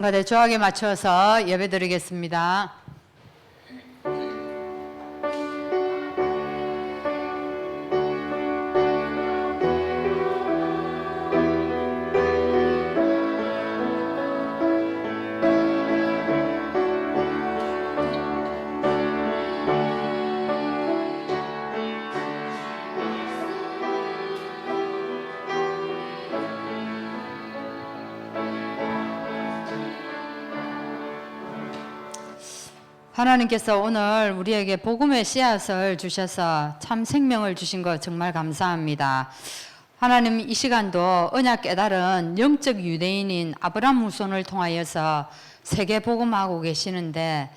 네, 조학에 맞춰서 예배드리겠습니다. 하나님께서 오늘 우리에게 복음의 씨앗을 주셔서 참 생명을 주신 것 정말 감사합니다. 하나님 이 시간도 언약 깨달은 영적 유대인인 아브라함 후손을 통하여서 세계 복음하고 계시는데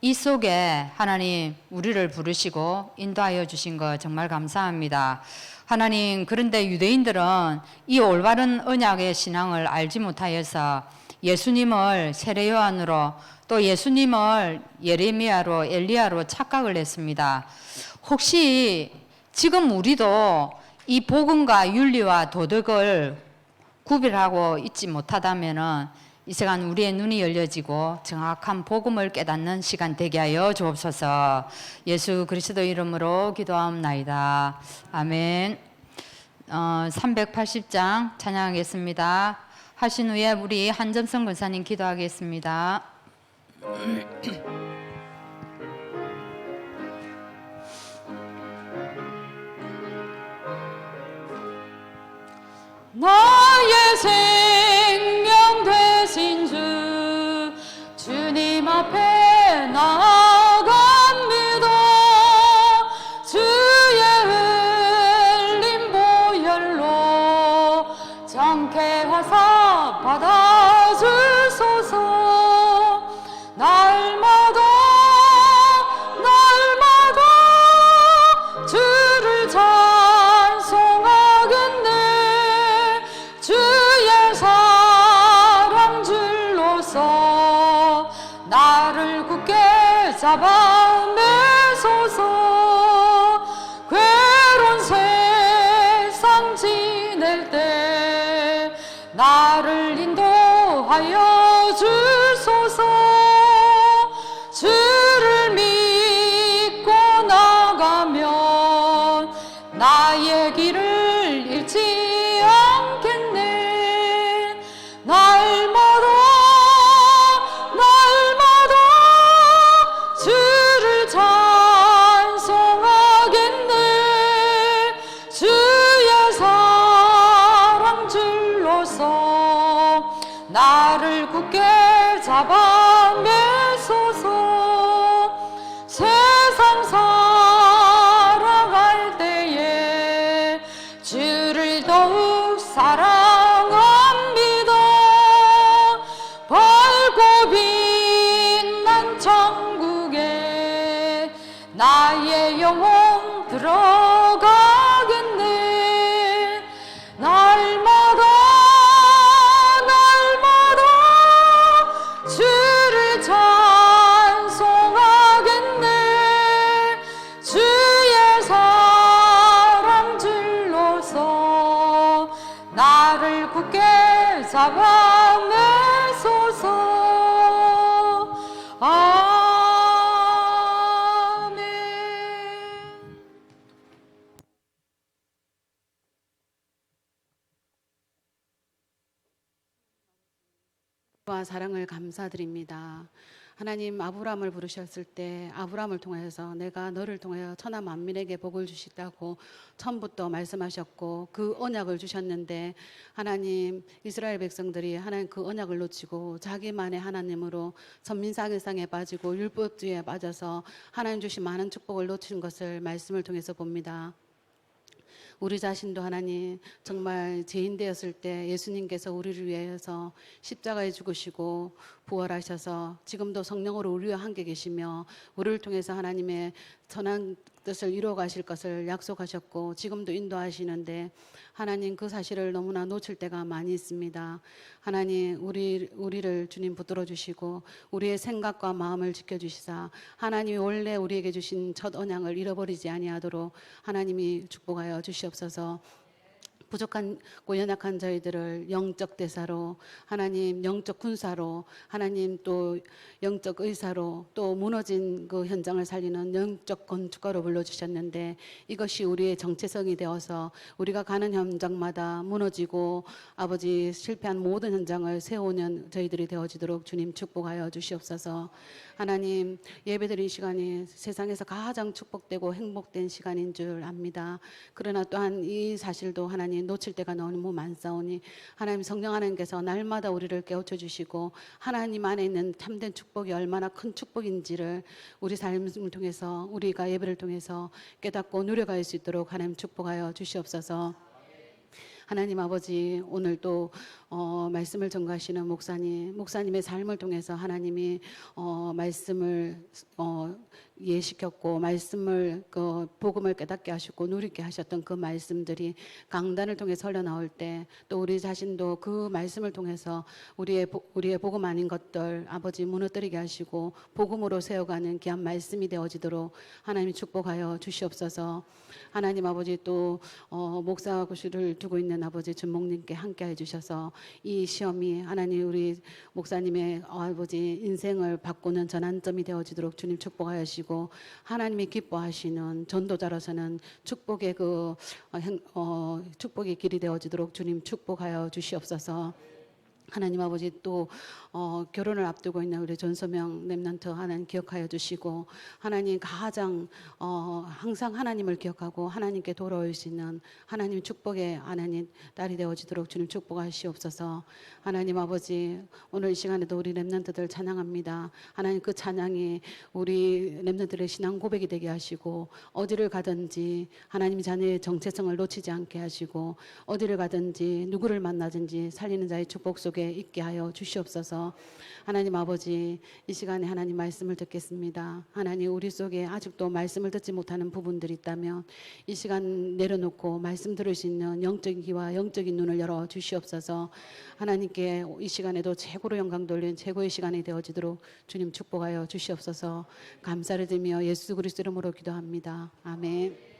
이 속에 하나님 우리를 부르시고 인도하여 주신 것 정말 감사합니다. 하나님, 그런데 유대인들은 이 올바른 언약의 신앙을 알지 못하여서 예수님을 세례 요한으로 또 예수님을 예레미야로 엘리야로 착각을 했습니다. 혹시 지금 우리도 이 복음과 윤리와 도덕을 구별하고 있지 못하다면은 이 시간 우리의 눈이 열려지고 정확한 복음을 깨닫는 시간 되게 하여 주옵소서. 예수 그리스도 이름으로 기도하옵나이다. 아멘. 380장 찬양하겠습니다. 하신 후에 우리 한점성 권사님 기도하겠습니다. 나의 생명 되신 주 주님 앞에 나아갑니다. 주의 흘린 보혈로 정케하사 받아주소서. 날마다 주를 찬송하겠네. 주의 사랑 줄로서 나를 굳게 잡아내소서. 괴로운 세상 지낼 때 나를 인도하여 주소서. 주를 믿고 나가면 나의 길을 잃지 않겠네. 날마다 주를 찬송하겠네. 주의 사랑 줄로서 나를 굳게 잡아내소서. 세상 살아갈 때에 주를 더욱 사랑합니다. 밝고 빛난 천국에 나의 영혼 들어가겠네. 날마다 주를 찬송하겠네. 주의 사랑 줄로서 나를 굳게 잡아내소서. 아멘. 와 사랑을 감사드립니다. 하나님, 아브라함을 부르셨을 때 아브라함을 통해서 내가 너를 통하여 천하 만민에게 복을 주시다고 처음부터 말씀하셨고 그 언약을 주셨는데, 하나님, 이스라엘 백성들이 하나님 그 언약을 놓치고 자기만의 하나님으로 선민사회상에 빠지고 율법주의에 빠져서 하나님 주신 많은 축복을 놓친 것을 말씀을 통해서 봅니다. 우리 자신도 하나님 정말 죄인 되었을 때 예수님께서 우리를 위해서 십자가에 죽으시고 부활하셔서 지금도 성령으로 우리와 함께 계시며 우리를 통해서 하나님의 선한 뜻을 이루어 가실 것을 약속하셨고 지금도 인도하시는데, 하나님 그 사실을 너무나 놓칠 때가 많이 있습니다. 하나님, 우리를 주님 붙들어 주시고 우리의 생각과 마음을 지켜주시사 하나님이 원래 우리에게 주신 첫 언약을 잃어버리지 아니하도록 하나님이 축복하여 주시옵소서. 부족하고 연약한 저희들을 영적 대사로, 하나님 영적 군사로, 하나님 또 영적 의사로, 또 무너진 그 현장을 살리는 영적 건축가로 불러주셨는데, 이것이 우리의 정체성이 되어서 우리가 가는 현장마다 무너지고 아버지 실패한 모든 현장을 세우는 저희들이 되어지도록 주님 축복하여 주시옵소서. 하나님, 예배드린 시간이 세상에서 가장 축복되고 행복된 시간인 줄 압니다. 그러나 또한 이 사실도 하나님 놓칠 때가 너무 많사오니, 하나님 성령 하나님께서 날마다 우리를 깨우쳐 주시고 하나님 안에 있는 참된 축복이 얼마나 큰 축복인지를 우리 삶을 통해서, 우리가 예배를 통해서 깨닫고 누려갈 수 있도록 하나님 축복하여 주시옵소서. 하나님 아버지, 오늘 또 말씀을 전가하시는 목사님의 삶을 통해서 하나님이 말씀을 이해시켰고, 말씀을 그 복음을 깨닫게 하시고 누리게 하셨던 그 말씀들이 강단을 통해 흘러 나올 때, 또 우리 자신도 그 말씀을 통해서 우리의 복음 아닌 것들 아버지 무너뜨리게 하시고 복음으로 세워가는 귀한 말씀이 되어지도록 하나님이 축복하여 주시옵소서. 하나님 아버지, 또 목사고시를 두고 있는 아버지 준목님께 함께해 주셔서 이 시험이 하나님 우리 목사님의 아버지 인생을 바꾸는 전환점이 되어지도록 주님 축복하여 주시고, 하나님이 기뻐하시는 전도자로서는 축복의 축복의 길이 되어지도록 주님 축복하여 주시옵소서. 하나님 아버지, 또 결혼을 앞두고 있는 우리 전소명 렘넌트 하나님 기억하여 주시고, 하나님 가장 항상 하나님을 기억하고 하나님께 돌아올 수 있는 하나님 축복의 하나님 딸이 되어지도록 주님 축복하시옵소서. 하나님 아버지, 오늘 이 시간에도 우리 렘넌트들 찬양합니다. 하나님 그 찬양이 우리 렘넌트들의 신앙 고백이 되게 하시고, 어디를 가든지 하나님 자녀의 정체성을 놓치지 않게 하시고, 어디를 가든지 누구를 만나든지 살리는 자의 축복 속에 있게 하여 주시옵소서. 하나님 아버지, 이 시간에 하나님 말씀을 듣겠습니다. 하나님, 우리 속에 아직도 말씀을 듣지 못하는 부분들이 있다면 이 시간 내려놓고 말씀 들을 수 있는 영적인 귀와 영적인 눈을 열어 주시옵소서. 하나님께 이 시간에도 최고로 영광 돌리는 최고의 시간이 되어지도록 주님 축복하여 주시옵소서. 감사를 드리며 예수 그리스도 이름으로 기도합니다. 아멘.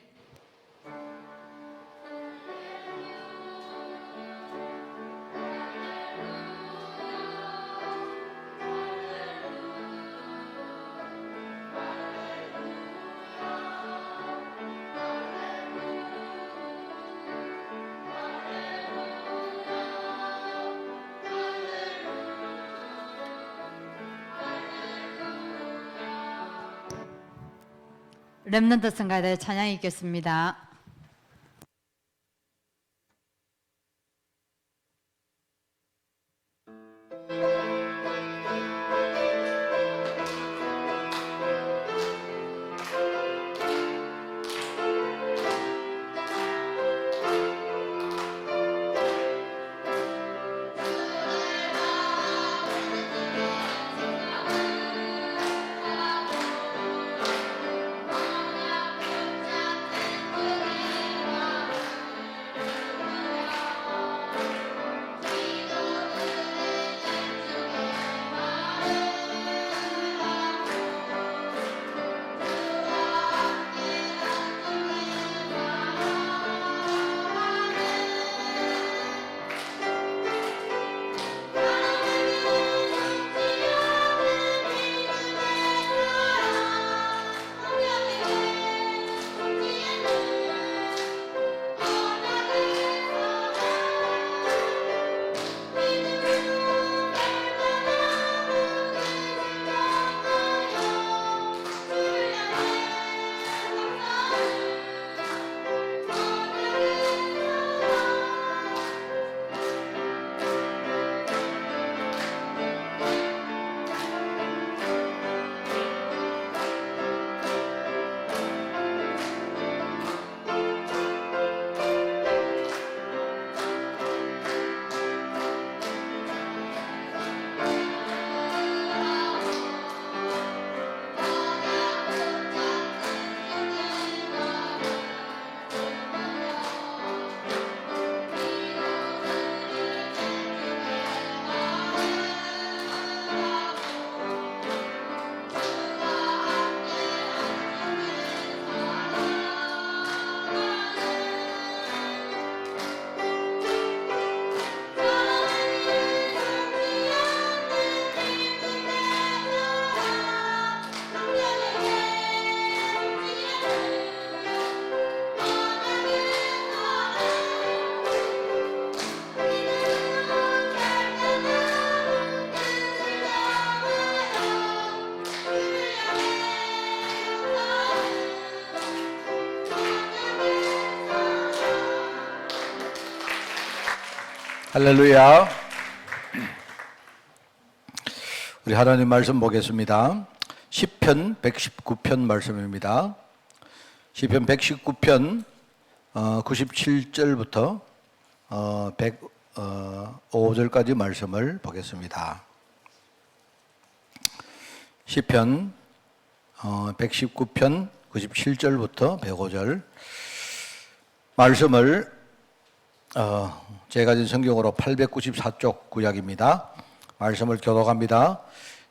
렘넌트 성가대 찬양이 있겠습니다. 할렐루야. 우리 하나님 말씀 보겠습니다. 시편 119편 말씀입니다. 시편 119편 97절부터 105절까지 말씀을 보겠습니다. 시편 119편 97절부터 105절 말씀을 제가 가진 성경으로 894쪽 구약입니다. 말씀을 교독합니다.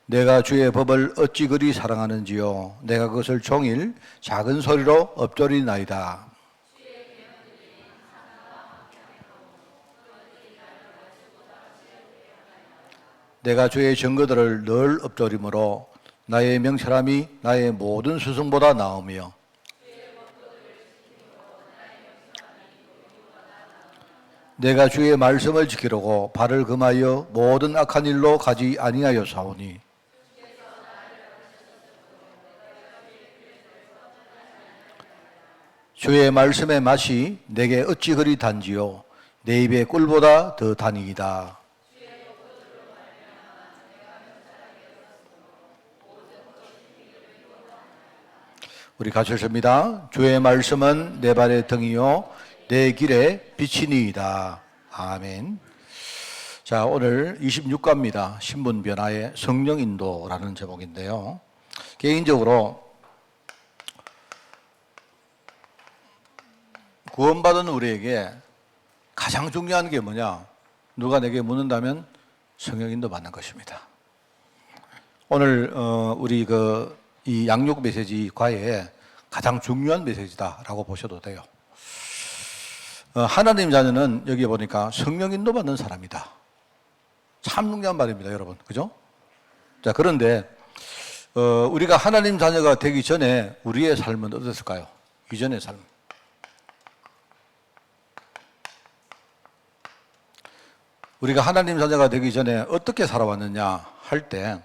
내가 주의 법을 어찌 그리 사랑하는지요. 내가 그것을 종일 작은 소리로 읊조리나이다. 내가 주의 증거들을 늘 읊조림으로 나의 명철함이 나의 모든 수승보다 나으며 내가 주의 말씀을 지키려고 발을 금하여 모든 악한 일로 가지 아니하여 사오니 주의 말씀의 맛이 내게 어찌 그리 단지요 내 입의 꿀보다 더 단이이다. 우리 같이 읽습니다. 주의 말씀은 내 발의 등이요 내 길에 빛이니이다. 아멘. 자, 오늘 26과입니다. 신분 변화의 성령 인도라는 제목인데요. 개인적으로 구원받은 우리에게 가장 중요한 게 뭐냐? 누가 내게 묻는다면 성령 인도 받는 것입니다. 오늘 우리 이 양육 메시지 과에 가장 중요한 메시지다라고 보셔도 돼요. 하나님 자녀는 여기 보니까 성령 인도 받는 사람이다. 참 중요한 말입니다, 여러분. 그죠? 자, 그런데 우리가 하나님 자녀가 되기 전에 우리의 삶은 어땠을까요? 이전의 삶. 우리가 하나님 자녀가 되기 전에 어떻게 살아왔느냐 할 때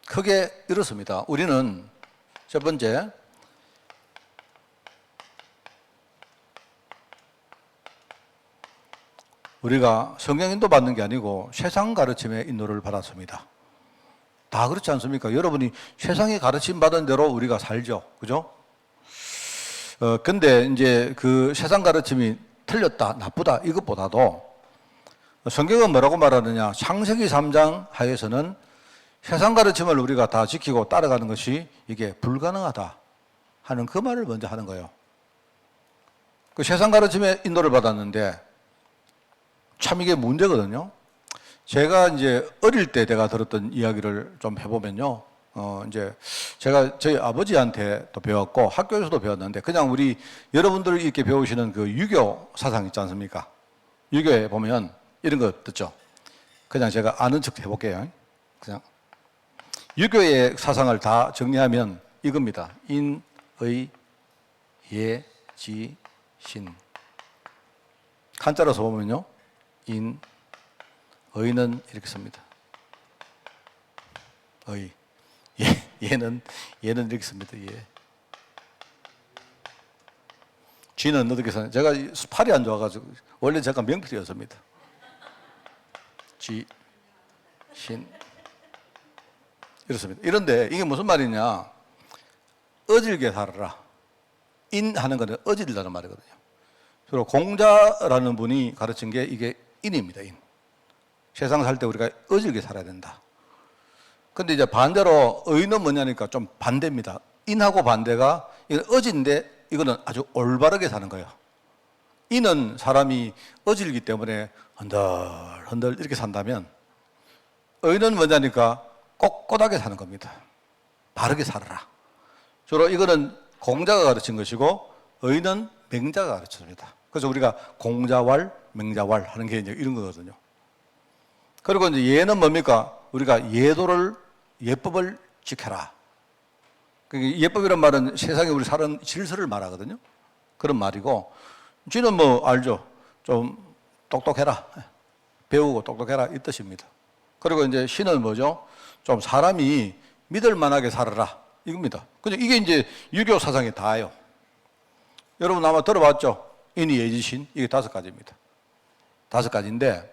크게 이렇습니다. 우리는 첫 번째, 우리가 성령 인도 받는 게 아니고 세상 가르침의 인도를 받았습니다. 다 그렇지 않습니까? 여러분이 세상의 가르침 받은 대로 우리가 살죠. 그죠? 근데 이제 그 세상 가르침이 틀렸다, 나쁘다, 이것보다도 성경은 뭐라고 말하느냐? 창세기 3장 하에서는 세상 가르침을 우리가 다 지키고 따라가는 것이 이게 불가능하다 하는 그 말을 먼저 하는 거예요. 그 세상 가르침의 인도를 받았는데 참 이게 문제거든요. 제가 이제 어릴 때 내가 들었던 이야기를 좀 해보면요. 이제 제가 저희 아버지한테 또 배웠고 학교에서도 배웠는데 그냥 우리 여러분들이 이렇게 배우시는 그 유교 사상 있지 않습니까? 유교에 보면 이런 거 듣죠. 그냥 제가 아는 척 해볼게요. 그냥 유교의 사상을 다 정리하면 이겁니다. 인, 의, 예, 지, 신. 한자로서 보면요. 인, 의는 이렇게 씁니다. 의. 얘는 이렇게 씁니다. 예. 지는 어떻게 써요? 제가 팔이 안 좋아가지고, 원래 제가 명필이었습니다. 지, 신. 이렇습니다. 이런데 이게 무슨 말이냐? 어질게 살아라. 인 하는 거는 어질다는 말이거든요. 그리고 공자라는 분이 가르친 게 이게 인입니다. 인. 세상 살 때 우리가 어질게 살아야 된다. 근데 이제 반대로 의는 뭐냐니까 좀 반대입니다. 인하고 반대가 이건 어진데 이거는 아주 올바르게 사는 거예요. 인은 사람이 어질기 때문에 흔들흔들 이렇게 산다면 의는 뭐냐니까 꼿꼿하게 사는 겁니다. 바르게 살아라. 주로 이거는 공자가 가르친 것이고 의는 맹자가 가르쳤습니다. 그래서 우리가 공자왈, 맹자왈 하는 게 이제 이런 거거든요. 그리고 이제 예는 뭡니까? 우리가 예법을 지켜라. 예법이란 말은 세상에 우리 사는 질서를 말하거든요. 그런 말이고, 쥐는 뭐 알죠? 좀 똑똑해라. 배우고 똑똑해라. 이 뜻입니다. 그리고 이제 신은 뭐죠? 좀 사람이 믿을 만하게 살아라. 이겁니다. 근데 이게 이제 유교 사상이 다예요. 여러분 아마 들어봤죠? 인이 예지신. 이게 5가지입니다. 5가지인데,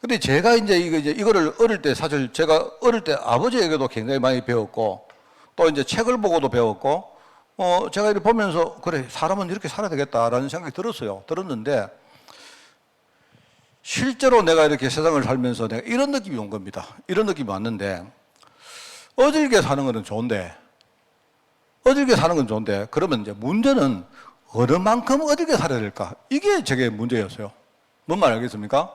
근데 제가 이거를 어릴 때 사실 제가 어릴 때 아버지에게도 굉장히 많이 배웠고 또 이제 책을 보고도 배웠고 제가 이렇게 보면서 그래 사람은 이렇게 살아야 되겠다라는 생각이 들었어요. 들었는데 실제로 내가 이렇게 세상을 살면서 내가 이런 느낌이 온 겁니다. 이런 느낌이 왔는데 어질게 사는 거는 좋은데 그러면 이제 문제는 어느 만큼 어질게 살아야 될까? 이게 제게 문제였어요. 뭔 말 알겠습니까?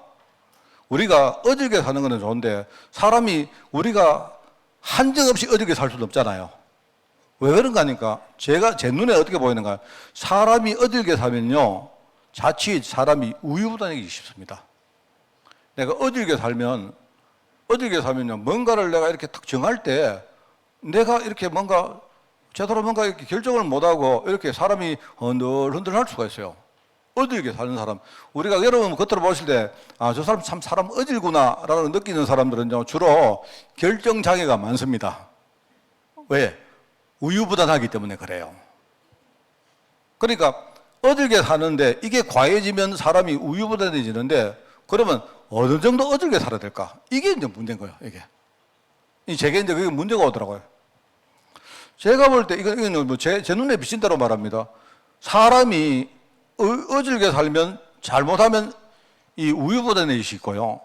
우리가 어질게 사는 거는 좋은데 사람이 우리가 한정없이 어질게 살 수는 없잖아요. 왜 그런가 하니까 제가 제 눈에 어떻게 보이는가? 사람이 어질게 살면요 자칫 사람이 우유부단해지기 쉽습니다. 내가 어질게 살면요 뭔가를 내가 이렇게 딱 정할 때 내가 이렇게 뭔가 제대로 뭔가 이렇게 결정을 못하고 이렇게 사람이 흔들흔들할 수가 있어요. 어질게 사는 사람. 우리가 여러분 겉으로 보실 때, 저 사람 참 사람 어질구나 라고 느끼는 사람들은요, 주로 결정장애가 많습니다. 왜? 우유부단하기 때문에 그래요. 그러니까 어질게 사는데 이게 과해지면 사람이 우유부단해지는데 그러면 어느 정도 어질게 살아야 될까? 이게 이제 문제인 거예요, 이게. 제게 이제 그게 문제가 오더라고요. 제가 볼 때, 이건 뭐 제 눈에 비친 대로 말합니다. 사람이 어질게 살면, 잘못하면 이 우유부단해질 거요.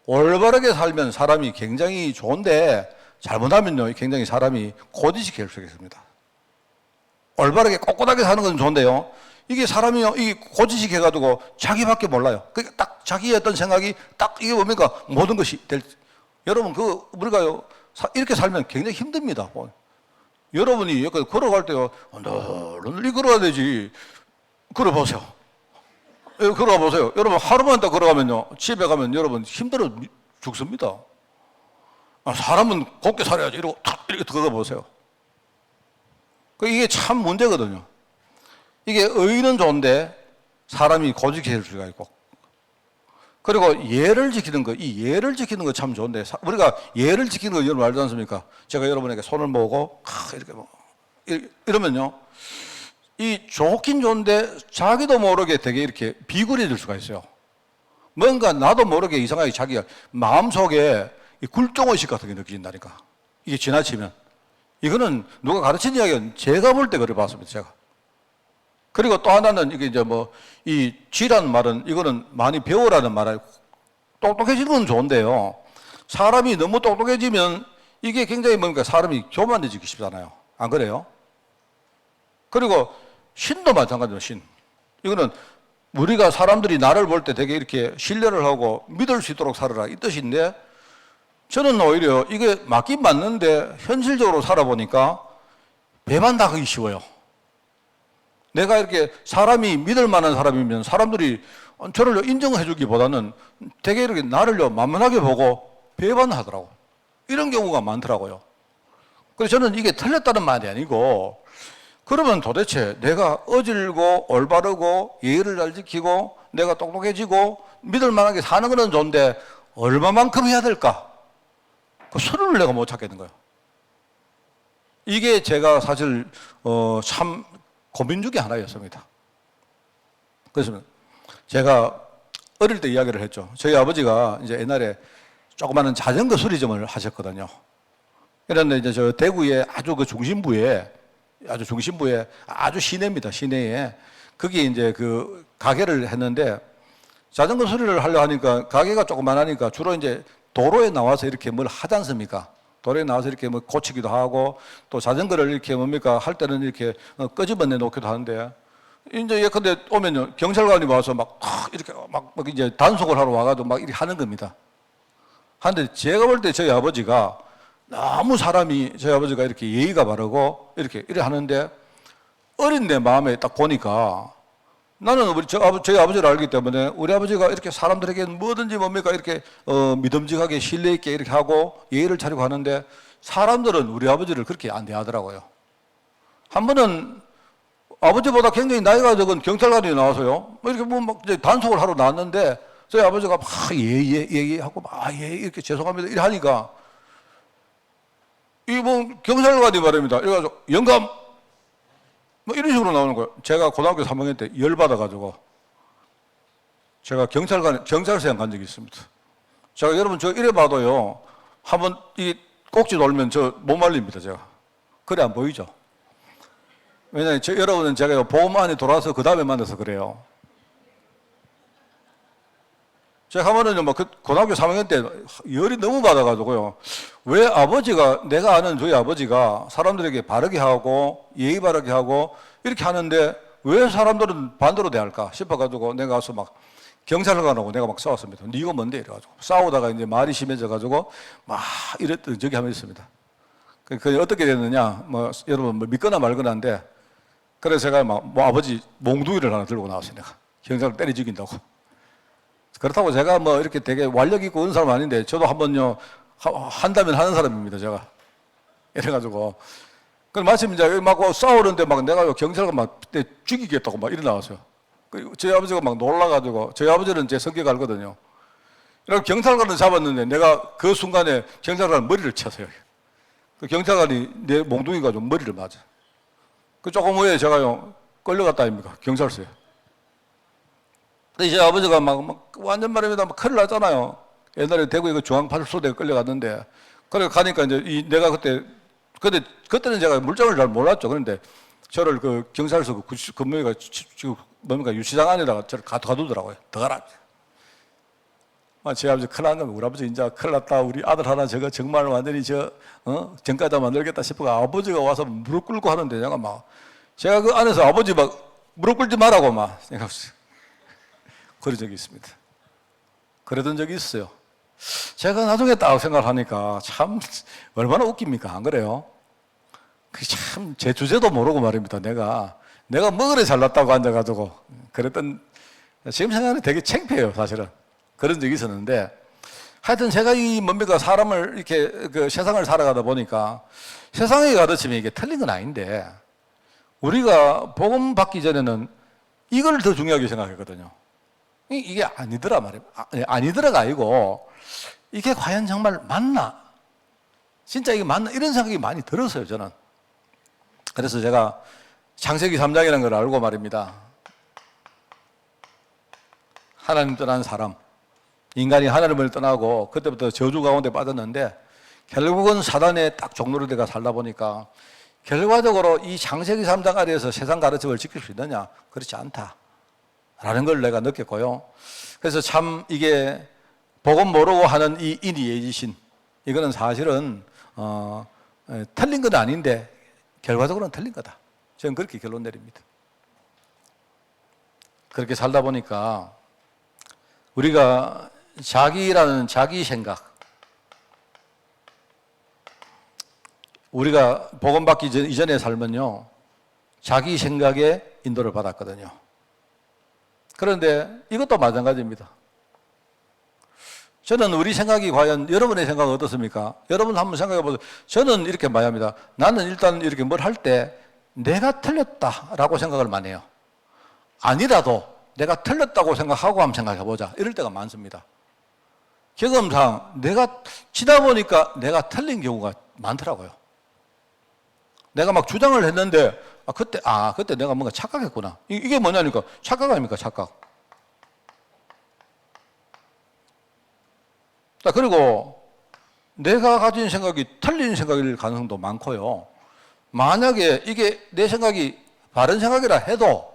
올바르게 살면 사람이 굉장히 좋은데, 잘못하면요, 굉장히 사람이 고지식할 수 있습니다. 올바르게 꼿꼿하게 사는 건 좋은데요. 이게 사람이요, 이 고지식 해가지고 자기밖에 몰라요. 그러니까 딱 자기의 어떤 생각이 딱 이게 뭡니까? 모든 것이 여러분, 우리가요, 이렇게 살면 굉장히 힘듭니다. 여러분이 여기 걸어갈 때요, 널리 걸어야 되지. 걸어보세요. 걸어가 보세요. 여러분, 하루만 더 걸어가면요, 집에 가면 여러분 힘들어 죽습니다. 사람은 곱게 살아야지. 이러고 탁 이렇게 들어가 보세요. 이게 참 문제거든요. 이게 의는 좋은데 사람이 고집해질 수가 있고. 그리고 예를 지키는 거, 이 예를 지키는 거 참 좋은데 우리가 예를 지키는 거 여러분 알지 않습니까? 제가 여러분에게 손을 모으고 이렇게 이러면요. 이 좋긴 좋은데 자기도 모르게 되게 이렇게 비굴해질 수가 있어요. 뭔가 나도 모르게 이상하게 자기가 마음속에 굴종의식 같은 게 느껴진다니까. 이게 지나치면. 이거는 누가 가르친 이야기는 제가 볼 때 그래 봤습니다, 제가. 그리고 또 하나는 이게 이제 이 쥐라는 말은 이거는 많이 배우라는 말이에요. 똑똑해지는 건 좋은데요. 사람이 너무 똑똑해지면 이게 굉장히 뭔가 사람이 교만해지기 쉽잖아요. 안 그래요? 그리고 신도 마찬가지로 신. 이거는 우리가 사람들이 나를 볼 때 되게 이렇게 신뢰를 하고 믿을 수 있도록 살아라 이 뜻인데 저는 오히려 이게 맞긴 맞는데 현실적으로 살아보니까 배만 나가기 쉬워요. 내가 이렇게 사람이 믿을 만한 사람이면 사람들이 저를 인정해 주기보다는 되게 이렇게 나를 만만하게 보고 배반하더라고요. 이런 경우가 많더라고요. 그래서 저는 이게 틀렸다는 말이 아니고 그러면 도대체 내가 어질고 올바르고 예의를 잘 지키고 내가 똑똑해지고 믿을 만하게 사는 건 좋은데 얼마만큼 해야 될까? 그 수를 내가 못 찾겠는 거예요. 이게 제가 사실 참 고민 중에 하나였습니다. 그래서 제가 어릴 때 이야기를 했죠. 저희 아버지가 이제 옛날에 조그마한 자전거 수리점을 하셨거든요. 그런데 이제 저 대구의 아주 그 중심부에 아주 시내입니다. 시내에 거기 이제 그 가게를 했는데 자전거 수리를 하려 하니까 가게가 조그만하니까 주로 이제 도로에 나와서 이렇게 뭘 하지 않습니까? 도로에 나와서 이렇게 뭐 고치기도 하고 또 자전거를 이렇게 뭡니까 할 때는 이렇게 끄집어내 놓기도 하는데 이제 예컨대 오면요 경찰관이 와서 막 이렇게 막 이제 단속을 하러 와가지고 막 이렇게 하는 겁니다. 하는데 제가 볼 때 저희 아버지가 너무 저희 아버지가 이렇게 예의가 바르고 이렇게 하는데 어린 내 마음에 딱 보니까 나는 저희 아버지를 알기 때문에 우리 아버지가 이렇게 사람들에게 뭐든지 뭡니까 이렇게 믿음직하게 신뢰 있게 이렇게 하고 예의를 차리고 하는데 사람들은 우리 아버지를 그렇게 안 대하더라고요. 한 번은 아버지보다 굉장히 나이가 적은 경찰관이 나와서요. 이렇게 막 이제 단속을 하러 나왔는데 저희 아버지가 막 하고 이렇게 죄송합니다 이렇게 하니까 이 경찰관이 말입니다. 이래가지고 영감 이런 식으로 나오는 거예요. 제가 고등학교 3학년 때 열받아가지고 제가 경찰서에 간 적이 있습니다. 제가 여러분 저 이래 봐도요. 한번 이 꼭지 돌면 저 못 말립니다, 제가. 그래 안 보이죠? 왜냐하면 여러분은 제가 보험 안에 돌아서 그 다음에 만나서 그래요. 제가 한 번은요, 막 고등학교 3학년 때 열이 너무 받아가지고요. 왜 아버지가, 내가 아는 저희 아버지가 사람들에게 바르게 하고, 예의 바르게 하고, 이렇게 하는데 왜 사람들은 반대로 대할까 싶어가지고 내가 가서 막 경찰관하고 내가 막 싸웠습니다. 네 이거 뭔데? 이래가지고. 싸우다가 이제 말이 심해져가지고 막 이랬던 적이 한 번 있습니다. 그 어떻게 됐느냐, 뭐, 여러분 뭐 믿거나 말거나인데, 그래서 제가 막, 뭐 아버지 몽둥이를 하나 들고 나왔어요, 내가. 경찰을 때려 죽인다고. 그렇다고 제가 뭐 이렇게 되게 완력 있고 그런 사람 아닌데, 저도 한번요, 한다면 하는 사람입니다, 제가. 이래가지고. 그럼 마침 이제 막 싸우는데 막 내가 경찰관 막 죽이겠다고 막 이래 나왔어요. 저희 아버지가 막 놀라가지고, 저희 아버지는 제 성격 알거든요. 그래서 경찰관을 잡았는데 내가 그 순간에 경찰관 머리를 쳤어요. 그 경찰관이 내 몽둥이 가지고 머리를 맞아. 그 조금 후에 제가요, 끌려갔다 아닙니까? 경찰서에. 근데 이제 아버지가 막 완전 말입니다. 막 큰일 났잖아요. 옛날에 대구에 그 중앙파출소에 끌려갔는데, 그래 가니까 이제 내가 그때는 제가 물정을 잘 몰랐죠. 그런데 저를 그 경찰서 그 근무위가 뭡니까 유치장 안에다가 저를 가두더라고요. 들어가라. 제 아버지 큰일 난 거면 우리 아버지 이제 큰일 났다. 우리 아들 하나 저거 정말 완전히 정가다 만들겠다 싶어가 아버지가 와서 무릎 꿇고 하는데 제가 그 안에서 아버지 막 무릎 꿇지 말라고 막 생각했어요. 그런 적이 있습니다. 그러던 적이 있어요. 제가 나중에 딱 생각하니까 참 얼마나 웃깁니까? 안 그래요? 참 제 주제도 모르고 말입니다. 내가 뭐 그래 잘났다고 앉아가지고 그랬던, 지금 생각하면 되게 창피해요, 사실은. 그런 적이 있었는데, 하여튼 제가 뭡니까, 사람을 이렇게 그 세상을 살아가다 보니까 세상의 가르침이 이게 틀린 건 아닌데, 우리가 복음 받기 전에는 이걸 더 중요하게 생각했거든요. 이게 아니더라 말이에요. 아니더라가 아니고, 이게 과연 정말 맞나? 진짜 이게 맞나? 이런 생각이 많이 들었어요, 저는. 그래서 제가 창세기 3장이라는 걸 알고 말입니다. 하나님 떠난 사람, 인간이 하나님을 떠나고 그때부터 저주 가운데 빠졌는데, 결국은 사단의 딱 종로로 내가 살다 보니까 결과적으로 이 창세기 3장 아래에서 세상 가르침을 지킬 수 있느냐? 그렇지 않다라는 걸 내가 느꼈고요. 그래서 참 이게 복음 모르고 하는 이 인의예지신, 이거는 사실은 틀린 건 아닌데 결과적으로는 틀린 거다. 저는 그렇게 결론 내립니다. 그렇게 살다 보니까 우리가 자기라는 자기 생각, 우리가 복음 받기 이전의 삶은요, 자기 생각에 인도를 받았거든요. 그런데 이것도 마찬가지입니다. 저는 우리 생각이 과연 여러분의 생각은 어떻습니까? 여러분 한번 생각해 보세요. 저는 이렇게 말합니다. 나는 일단 이렇게 뭘 할 때 내가 틀렸다라고 생각을 많이 해요. 아니라도 내가 틀렸다고 생각하고 한번 생각해 보자. 이럴 때가 많습니다. 경험상 내가 치다 보니까 내가 틀린 경우가 많더라고요. 내가 막 주장을 했는데 그때 내가 뭔가 착각했구나. 이게 뭐냐니까 착각 아닙니까? 착각. 그리고 내가 가진 생각이 틀린 생각일 가능성도 많고요. 만약에 이게 내 생각이 바른 생각이라 해도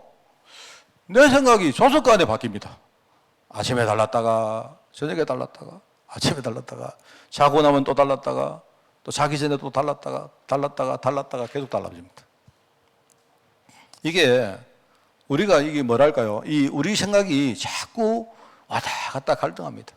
내 생각이 조속간에 바뀝니다. 아침에 달랐다가 저녁에 달랐다가 아침에 달랐다가 자고 나면 또 달랐다가 또 자기 전에 또 달랐다가 계속 달라집니다. 이게 우리가 이게 뭐랄까요? 우리 생각이 자꾸 왔다 갔다 갈등합니다.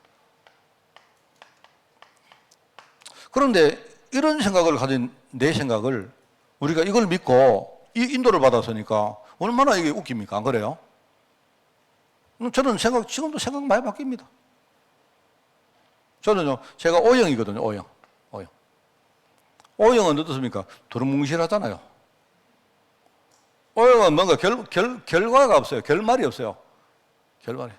그런데 이런 생각을 가진 내 생각을 우리가 이걸 믿고 이 인도를 받았으니까 얼마나 이게 웃깁니까? 안 그래요? 저는 지금도 생각 많이 바뀝니다. 저는요, 제가 O형이거든요, O형. O형은 어떻습니까? 두루뭉실하잖아요. O형은 뭔가 결과가 없어요. 결말이 없어요. 결말이.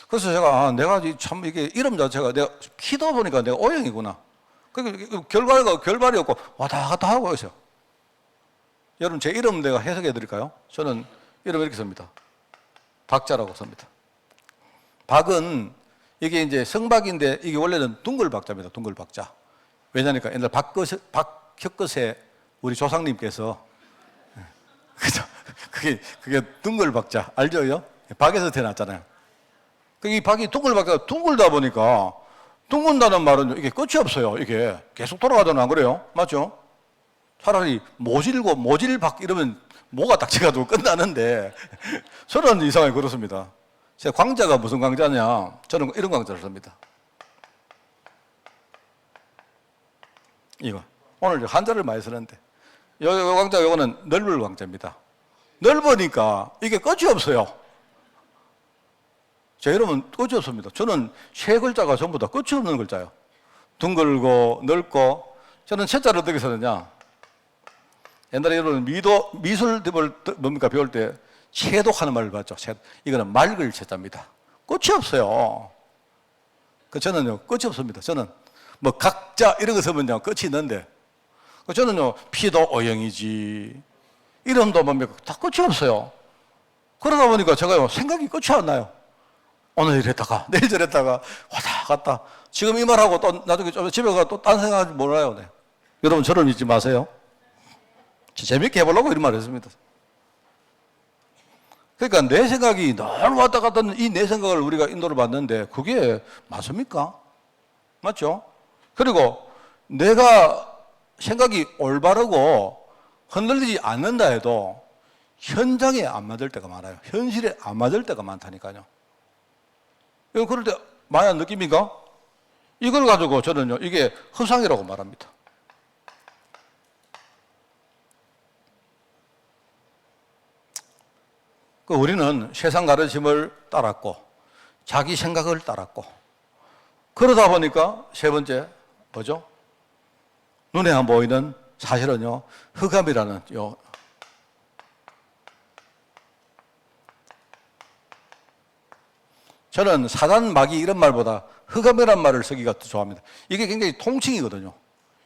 그래서 제가, 내가 참 이게 이름 자체가 내가 키도 보니까 내가 O형이구나. 그러니까 결말이 없고 왔다 갔다 하고 있어요. 여러분, 제 이름 내가 해석해 드릴까요? 저는 이름 이렇게 씁니다. 박자라고 씁니다. 박은 이게 이제 성박인데 이게 원래는 둥글박자입니다. 둥글박자. 왜냐니까 옛날 박혁거세 우리 조상님께서 그죠? 그게 둥글박자 알죠요? 박에서 태어났잖아요. 이 박이 둥글박자가 둥글다 보니까 둥근다는 말은 이게 끝이 없어요. 이게 계속 돌아가잖아요. 안 그래요? 맞죠? 차라리 모질박 이러면 모가 딱 쳐가지고 끝나는데 저는 이상하게 그렇습니다. 제 광자가 무슨 광자냐? 저는 이런 광자를 씁니다. 이거 오늘 한자를 많이 쓰는데 요 광자 요거는 넓을 광자입니다. 넓으니까 이게 끝이 없어요. 자, 여러분 끝이 없습니다. 저는 세 글자가 전부 다 끝이 없는 글자예요. 둥글고 넓고. 저는 채자를 어떻게 쓰느냐? 옛날에 여러분 미술 뭡니까 배울 때 채독하는 말을 봤죠. 이거는 맑을 채자입니다. 끝이 없어요. 저는요 끝이 없습니다. 저는 뭐 각자 이런 거 쓰면요 끝이 있는데 저는요 피도 O형이지 이름도 뭡니까 다 끝이 없어요. 그러다 보니까 제가요 생각이 끝이 안 나요. 오늘 이랬다가 내일 저랬다가 왔다 갔다 지금 이 말하고 또 나중에 좀 집에 가서 또 딴 생각하지 몰라요. 네. 여러분 저런 잊지 마세요. 재밌게 해보려고 이런 말을 했습니다. 그러니까 내 생각이 늘 왔다 갔다 하는 이 내 생각을 우리가 인도를 받는데 그게 맞습니까? 맞죠? 그리고 내가 생각이 올바르고 흔들리지 않는다 해도 현장에 안 맞을 때가 많아요. 현실에 안 맞을 때가 많다니까요. 그럴 때 많이 안 느낍니까? 이걸 가지고 저는요 이게 허상이라고 말합니다. 우리는 세상 가르침을 따랐고 자기 생각을 따랐고 그러다 보니까 세 번째 뭐죠? 눈에 안 보이는 사실은요 흑암이라는 저는 사단 마귀 이런 말보다 흑암이라는 말을 쓰기가 더 좋아합니다. 이게 굉장히 통칭이거든요.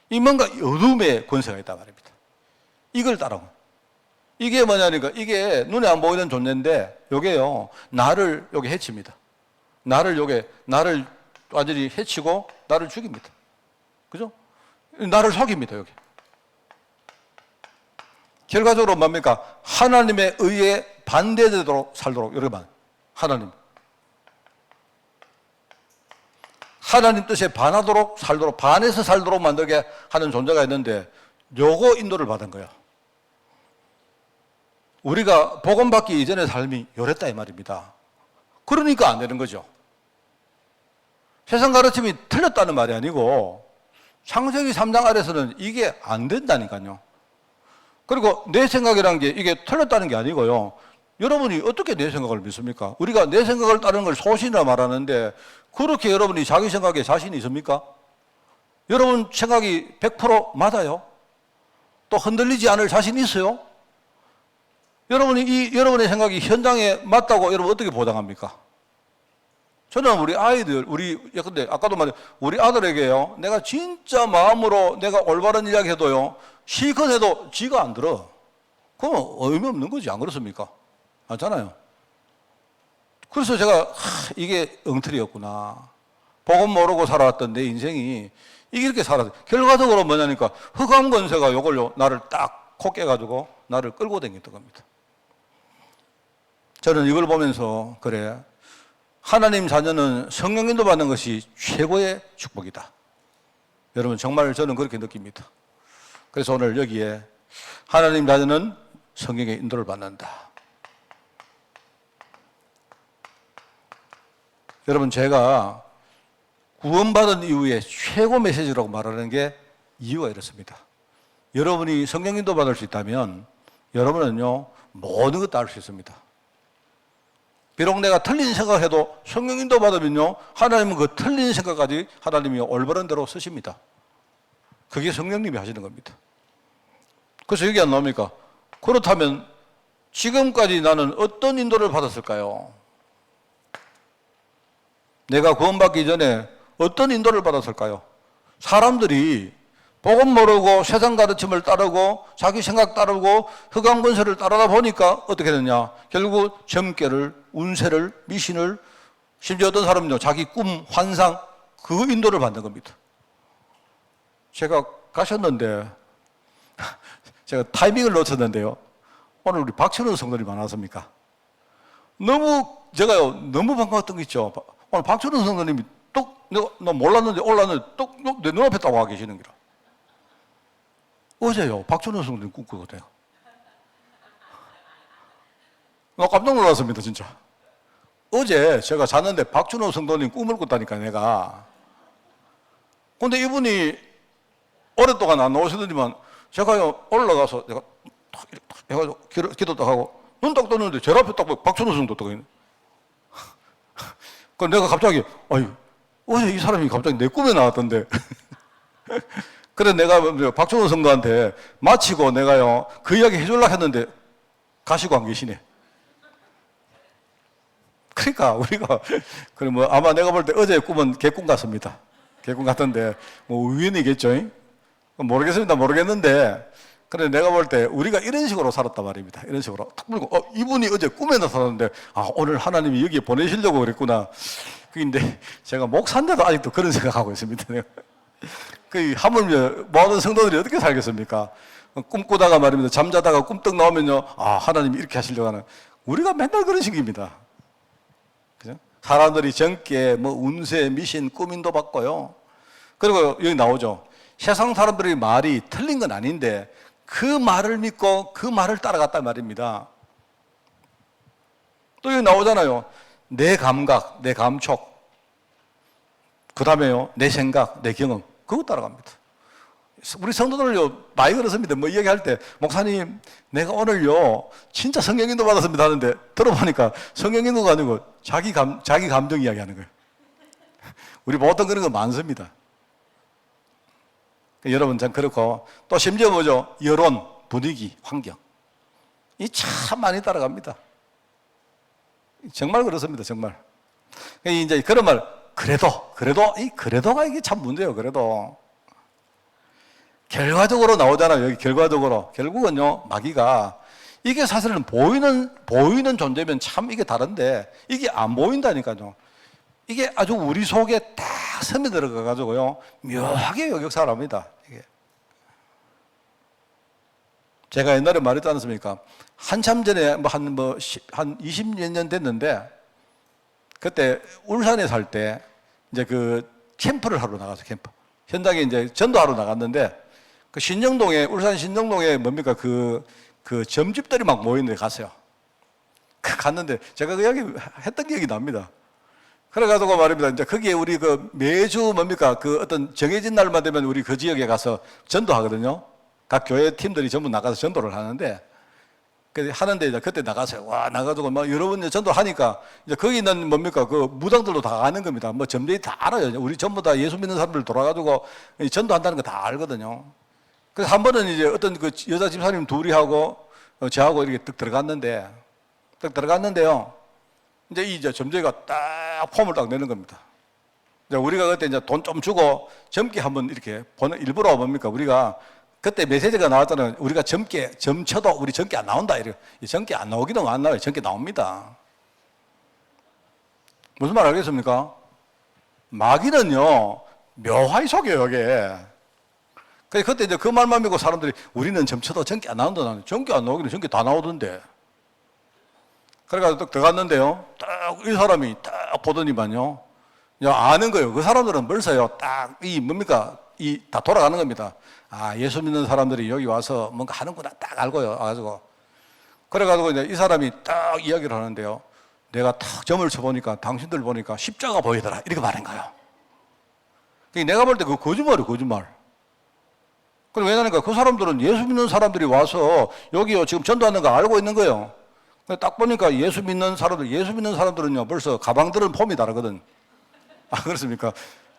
이 뭔가 어둠의 권세가 있단 말입니다. 이걸 따라고. 이게 뭐냐니까 이게 눈에 안 보이는 존재인데 요게요 나를 요게 해칩니다. 나를 완전히 해치고 나를 죽입니다. 그죠? 나를 속입니다. 여기. 결과적으로 뭡니까? 하나님의 의에 반대되도록 살도록 이렇게만 하나님 뜻에 반하도록 살도록 반해서 살도록 만들게 하는 존재가 있는데 요거 인도를 받은 거예요. 우리가 복음 받기 이전의 삶이 요랬다 이 말입니다. 그러니까 안 되는 거죠. 세상 가르침이 틀렸다는 말이 아니고 창세기 3장 아래서는 이게 안 된다니까요. 그리고 내 생각이라는 게 이게 틀렸다는 게 아니고요. 여러분이 어떻게 내 생각을 믿습니까? 우리가 내 생각을 따르는 걸 소신이라 말하는데 그렇게 여러분이 자기 생각에 자신이 있습니까? 여러분 생각이 100% 맞아요? 또 흔들리지 않을 자신이 있어요? 여러분의 생각이 현장에 맞다고 여러분 어떻게 보장합니까? 저는 우리 아이들, 근데 아까도 말했죠. 우리 아들에게요, 내가 진짜 마음으로 내가 올바른 이야기 해도요, 실컷 해도 지가 안 들어. 그건 의미 없는 거지, 안 그렇습니까? 맞잖아요. 그래서 제가, 이게 엉터리였구나. 복음 모르고 살아왔던 내 인생이 이게 이렇게 살았어. 결과적으로 뭐냐니까, 흑암 권세가 요걸요, 나를 딱 코 깨가지고 나를 끌고 다녔던 겁니다. 저는 이걸 보면서, 그래. 하나님 자녀는 성령 인도 받는 것이 최고의 축복이다. 여러분 정말 저는 그렇게 느낍니다. 그래서 오늘 여기에 하나님 자녀는 성령의 인도를 받는다. 여러분 제가 구원받은 이후에 최고 메시지라고 말하는 게 이유가 이렇습니다. 여러분이 성령 인도 받을 수 있다면 여러분은요 모든 것 다 알 수 있습니다. 비록 내가 틀린 생각을 해도 성령 인도 받으면요 하나님은 그 틀린 생각까지 하나님이 올바른 대로 쓰십니다. 그게 성령님이 하시는 겁니다. 그래서 여기 안 나옵니까? 그렇다면 지금까지 나는 어떤 인도를 받았을까요? 내가 구원받기 전에 어떤 인도를 받았을까요? 사람들이 복음 모르고 세상 가르침을 따르고 자기 생각 따르고 흑암 권세를 따르다 보니까 어떻게 됐냐? 결국 점괘를, 운세를, 미신을 심지어 어떤 사람은요, 자기 꿈, 환상, 그 인도를 받는 겁니다. 제가 가셨는데, 제가 타이밍을 놓쳤는데요. 오늘 우리 박철원 성도님 만났습니까? 제가요, 너무 반가웠던 게 있죠. 오늘 박철원 성도님이 나 몰랐는데 올랐는데 내 눈앞에 딱 와 계시는 기라. 어제요, 박철원 성도님 꿈꾸거든요. 나 깜짝 놀랐습니다, 진짜. 어제 제가 잤는데 박준호 성도님 꿈을 꿨다니까, 내가. 근데 이분이 오랫동안 안 나오시더니만 제가요, 올라가서 내가 탁 해가지고 기도 딱 하고 눈 딱 떴는데 제 앞에 딱 박준호 성도 딱 있네. 그 내가 갑자기, 어제 이 사람이 갑자기 내 꿈에 나왔던데. 그래 내가 박준호 성도한테 마치고 내가요, 그 이야기 해주려고 했는데 가시고 안 계시네. 그러니까 우리가 그래 뭐 아마 내가 볼 때 어제의 꿈은 개꿈 같습니다. 개꿈 같은데 뭐 우연이겠죠. 모르겠습니다. 모르겠는데 그래 내가 볼 때 우리가 이런 식으로 살았단 말입니다. 이런 식으로 딱 보고 이분이 어제 꿈에 나타났는데 오늘 하나님이 여기에 보내시려고 그랬구나. 근데 제가 목사인데도 아직도 그런 생각하고 있습니다. 그 하물며 모든 성도들이 어떻게 살겠습니까? 꿈꾸다가 말입니다. 잠자다가 꿈떡 나오면요, 하나님이 이렇게 하시려고 하는. 우리가 맨날 그런 식입니다. 그죠? 사람들이 젊게 뭐 운세, 미신, 꿈인도 받고요. 그리고 여기 나오죠. 세상 사람들의 말이 틀린 건 아닌데 그 말을 믿고 그 말을 따라갔단 말입니다. 또 여기 나오잖아요. 내 감각, 내 감촉, 그 다음에요, 내 생각, 내 경험, 그거 따라갑니다. 우리 성도들요, 많이 그렇습니다. 뭐 이야기할 때, 목사님, 내가 오늘요, 진짜 성경인도 받았습니다 하는데, 들어보니까 성경인도가 아니고 자기 감정 이야기 하는 거예요. 우리 보통 그런 거 많습니다. 여러분, 참 그렇고, 또 심지어 뭐죠? 여론, 분위기, 환경. 이 참 많이 따라갑니다. 정말 그렇습니다, 정말. 이제 그런 말, 그래도가 이게 참 문제예요, 그래도. 결과적으로 나오잖아요. 여기 결과적으로. 결국은요, 마귀가 이게 사실은 보이는 존재면 참 이게 다른데 이게 안 보인다니까요. 이게 아주 우리 속에 딱 스며들어가 가지고요, 묘하게 역사를 합니다. 이게. 제가 옛날에 말했지 않습니까? 한참 전에 한 20몇 년 됐는데 그때 울산에 살 때 이제 그 캠프를 하러 나가서 캠프. 현장에 이제 전도하러 나갔는데 그 울산 신정동에 뭡니까 그 점집들이 막 모이는 데 갔어요. 갔는데 제가 그 이야기 했던 기억이 납니다. 그래가지고 말입니다. 이제 거기에 우리 그 매주 뭡니까 그 어떤 정해진 날만 되면 우리 그 지역에 가서 전도하거든요. 각 교회 팀들이 전부 나가서 전도를 하는데 하는데 이제 그때 나가서요. 나가지고 막 여러 번 전도하니까 이제 거기 있는 뭡니까 그 무당들도 다 아는 겁니다. 뭐 점쟁이 다 알아요. 우리 전부 다 예수 믿는 사람들 돌아가지고 전도한다는 거 다 알거든요. 그래서 한 번은 이제 어떤 그 여자 집사님 둘이 하고 저하고 이렇게 딱 들어갔는데요. 이제 점쟁이가 딱 폼을 딱 내는 겁니다. 이제 우리가 그때 이제 돈 좀 주고 젊게 한번 이렇게 보는 일부러 뭡니까 우리가 그때 메시지가 나왔잖아요. 우리가 점쳐도 우리 젊게 안 나온다. 이래요. 젊게 안 나오기는 안 나와요. 젊게 나옵니다. 무슨 말 알겠습니까? 마귀는요, 묘하게 속여요, 이게. 그때 이제 그 말만 믿고 사람들이 우리는 점쳐도 젊게 안 나온다. 젊게 안 나오기는 젊게 다 나오던데. 그래가지고 딱 들어갔는데요. 딱 이 사람이 딱 보더니만요. 아는 거예요. 그 사람들은 벌써요. 딱 다 돌아가는 겁니다. 예수 믿는 사람들이 여기 와서 뭔가 하는구나 딱 알고요. 그래가지고 이제 이 사람이 딱 이야기를 하는데요. 내가 딱 점을 쳐보니까 당신들 보니까 십자가 보이더라. 이렇게 말한 거예요. 내가 볼 때 그 거짓말이에요, 거짓말. 왜냐니까 그 사람들은 예수 믿는 사람들이 와서 여기요 지금 전도하는 거 알고 있는 거예요. 딱 보니까 예수 믿는 사람들은요 벌써 가방들은 폼이 다르거든. 그렇습니까?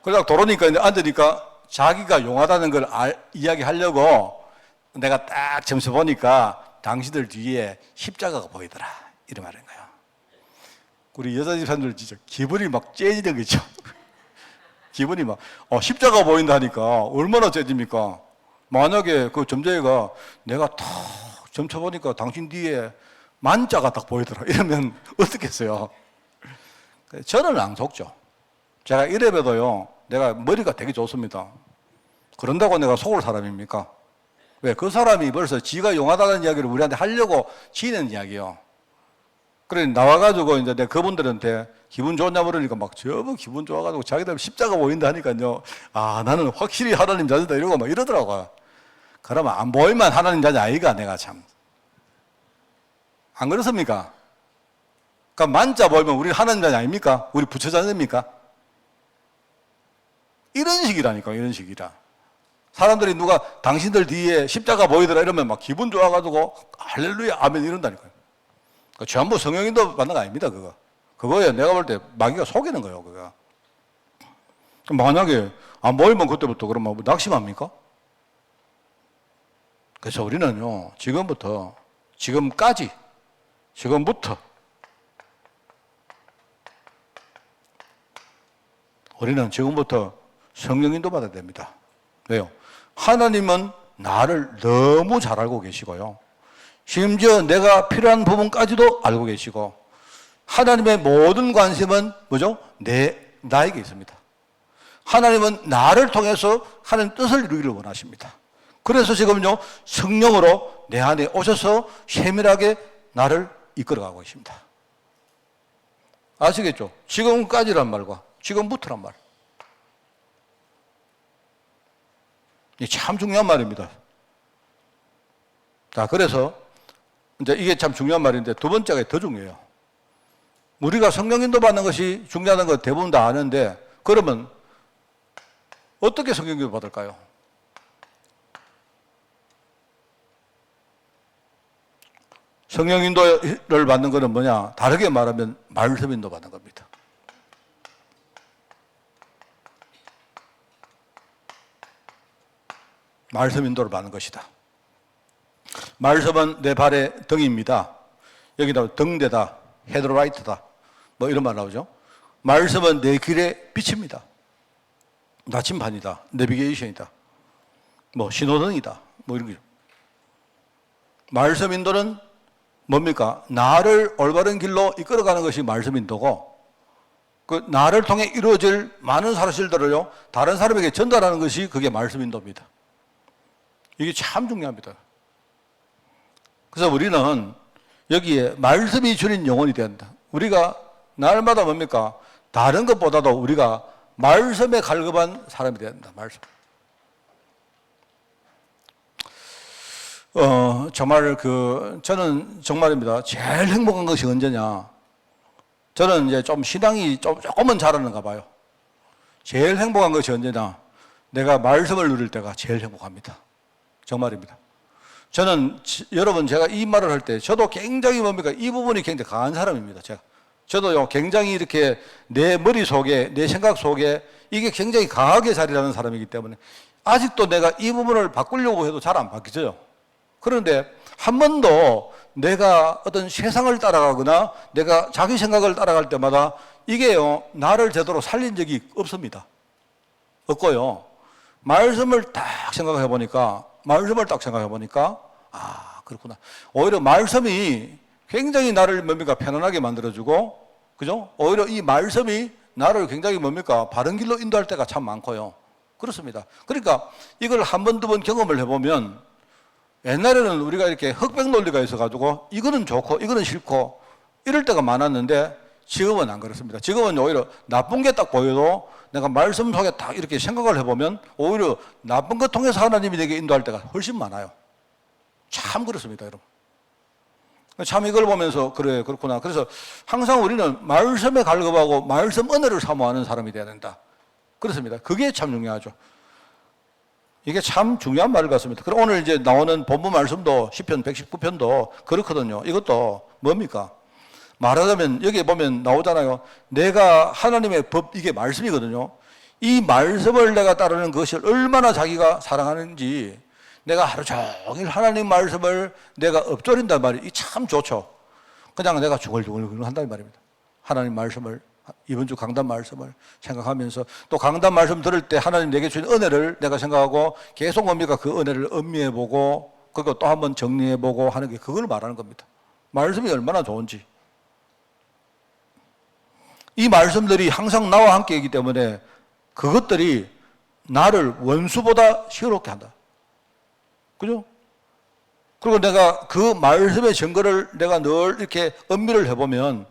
그러다 돌아오니까 이제 앉으니까 자기가 용하다는 걸 이야기하려고 내가 딱 점수 보니까 당신들 뒤에 십자가가 보이더라. 이런 말인 거예요. 우리 여자 집사님들 진짜 기분이 막 째지는 거죠. 기분이 막 십자가 보인다 하니까 얼마나 째집니까? 만약에 그 점쟁이가 내가 탁 점쳐보니까 당신 뒤에 만자가 딱 보이더라. 이러면 어떻겠어요? 저는 안 속죠. 제가 이래봬도요, 내가 머리가 되게 좋습니다. 그런다고 내가 속을 사람입니까? 왜? 그 사람이 벌써 지가 용하다는 이야기를 우리한테 하려고 지는 이야기요. 그래, 나와가지고 이제 내가 그분들한테 기분 좋냐 물으니까 막 저거 기분 좋아가지고 자기들 십자가 보인다 하니까요. 아, 나는 확실히 하나님 자녀다 이러고 막 이러더라고요. 그러면 안 보이면 하나님 자녀 아이가 내가 참. 안 그렇습니까? 그러니까 만자 보이면 우리 하나님 자녀 아닙니까? 우리 부처 자녀입니까? 이런 식이라니까, 이런 식이라. 사람들이 누가 당신들 뒤에 십자가 보이더라 이러면 막 기분 좋아가지고 할렐루야 아멘 이런다니까요. 전부 성령인도 받는 거 아닙니다, 그거. 그거에 내가 볼 때 마귀가 속이는 거예요, 그거. 만약에 안 보이면 그때부터 그러면 뭐 낙심합니까? 그래서 우리는요, 지금부터 우리는 지금부터 성령인도 받아야 됩니다. 왜요? 하나님은 나를 너무 잘 알고 계시고요. 심지어 내가 필요한 부분까지도 알고 계시고, 하나님의 모든 관심은 뭐죠? 나에게 있습니다. 하나님은 나를 통해서 하나님 뜻을 이루기를 원하십니다. 그래서 지금요, 성령으로 내 안에 오셔서 세밀하게 나를 이끌어가고 계십니다. 아시겠죠? 지금까지란 말과 지금부터란 말. 이게 참 중요한 말입니다. 자, 그래서 이제 이게 참 중요한 말인데 두 번째가 더 중요해요. 우리가 성령인도 받는 것이 중요하다는 거 대부분 다 아는데, 그러면 어떻게 성령인도 받을까요? 성령인도를 받는 것은 뭐냐? 다르게 말하면 말씀인도 받는 겁니다. 말씀 인도를 받는 것이다. 말씀은 내 발의 등입니다. 여기다 등대다, 헤드라이트다, 뭐 이런 말 나오죠. 말씀은 내 길의 빛입니다. 나침반이다, 내비게이션이다, 뭐 신호등이다, 뭐 이런 거죠. 말씀 인도는 뭡니까? 나를 올바른 길로 이끌어가는 것이 말씀 인도고, 그 나를 통해 이루어질 많은 사실들을요, 다른 사람에게 전달하는 것이 그게 말씀 인도입니다. 이게 참 중요합니다. 그래서 우리는 여기에 말씀이 주는 영혼이 된다. 우리가 날마다 뭡니까? 다른 것보다도 우리가 말씀에 갈급한 사람이 된다. 말씀. 정말 저는 정말입니다. 제일 행복한 것이 언제냐? 저는 이제 좀 신앙이 조금은 잘하는가 봐요. 제일 행복한 것이 언제냐? 내가 말씀을 누릴 때가 제일 행복합니다. 정말입니다. 저는 여러분 제가 이 말을 할 때 저도 굉장히 뭡니까? 이 부분이 굉장히 강한 사람입니다. 저도요 굉장히 이렇게 내 머릿속에 내 생각 속에 이게 굉장히 강하게 자리 잡는 사람이기 때문에 아직도 내가 이 부분을 바꾸려고 해도 잘 안 바뀌어져요. 그런데 한 번도 내가 어떤 세상을 따라가거나 내가 자기 생각을 따라갈 때마다 이게요 나를 제대로 살린 적이 없습니다. 없고요. 말씀을 딱 생각해 보니까 아, 그렇구나. 오히려 말씀이 굉장히 나를 뭡니까? 편안하게 만들어주고, 그죠? 오히려 이 말씀이 나를 굉장히 뭡니까? 바른 길로 인도할 때가 참 많고요. 그렇습니다. 그러니까 이걸 한 번, 두 번 경험을 해보면 옛날에는 우리가 이렇게 흑백 논리가 있어가지고 이거는 좋고 이거는 싫고 이럴 때가 많았는데 지금은 안 그렇습니다. 지금은 오히려 나쁜 게 딱 보여도 내가 말씀 속에 딱 이렇게 생각을 해보면 오히려 나쁜 것 통해서 하나님이 내게 인도할 때가 훨씬 많아요. 참 그렇습니다, 여러분. 참 이걸 보면서 그래, 그렇구나. 그래서 항상 우리는 말씀에 갈급하고 말씀 은혜를 사모하는 사람이 돼야 된다. 그렇습니다. 그게 참 중요하죠. 이게 참 중요한 말 같습니다. 그럼 오늘 이제 나오는 본문 말씀도 시편 119편도 그렇거든요. 이것도 뭡니까? 말하자면 여기 보면 나오잖아요. 내가 하나님의 법, 이게 말씀이거든요. 이 말씀을 내가 따르는 것을 얼마나 자기가 사랑하는지 내가 하루 종일 하나님 말씀을 내가 읊조린단 말이에요. 이 참 좋죠. 그냥 내가 중얼중얼 한다는 말입니다. 하나님 말씀을, 이번 주 강단 말씀을 생각하면서 또 강단 말씀 들을 때 하나님 내게 주신 은혜를 내가 생각하고 계속 뭡니까? 그 은혜를 음미해보고 그리고 또 한번 정리해보고 하는 게 그걸 말하는 겁니다. 말씀이 얼마나 좋은지. 이 말씀들이 항상 나와 함께 있기 때문에 그것들이 나를 원수보다 시끄럽게 한다. 그죠? 그리고 내가 그 말씀의 증거를 내가 늘 이렇게 음미를 해보면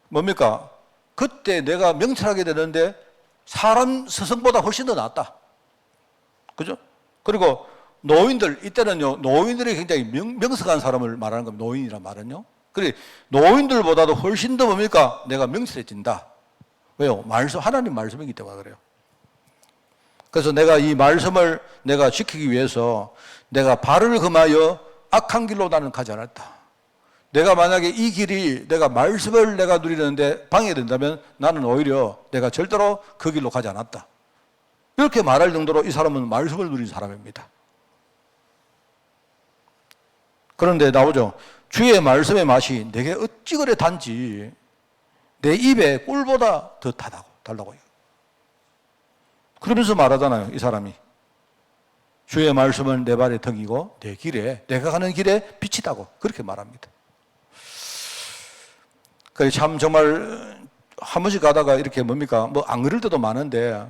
뭡니까? 그때 내가 명철하게 되는데 사람 스승보다 훨씬 더 낫다. 그죠? 그리고 노인들, 이때는요, 노인들이 굉장히 명석한 사람을 말하는 겁니다. 노인이란 말은요. 그래, 노인들보다도 훨씬 더 뭡니까? 내가 명철해진다. 왜요? 하나님 말씀이기 때문에 그래요. 그래서 내가 이 말씀을 내가 지키기 위해서 내가 발을 금하여 악한 길로 나는 가지 않았다. 내가 만약에 이 길이 내가 말씀을 내가 누리는데 방해된다면 나는 오히려 내가 절대로 그 길로 가지 않았다. 이렇게 말할 정도로 이 사람은 말씀을 누린 사람입니다. 그런데 나오죠. 주의 말씀의 맛이 내게 어찌 그래 단지 내 입에 꿀보다 더 달다고. 그러면서 말하잖아요. 이 사람이. 주의 말씀은 내 발의 등이고 내 길에, 내가 가는 길에 빛이다고 그렇게 말합니다. 그래 참 정말 한 번씩 가다가 이렇게 뭡니까? 뭐 안 그럴 때도 많은데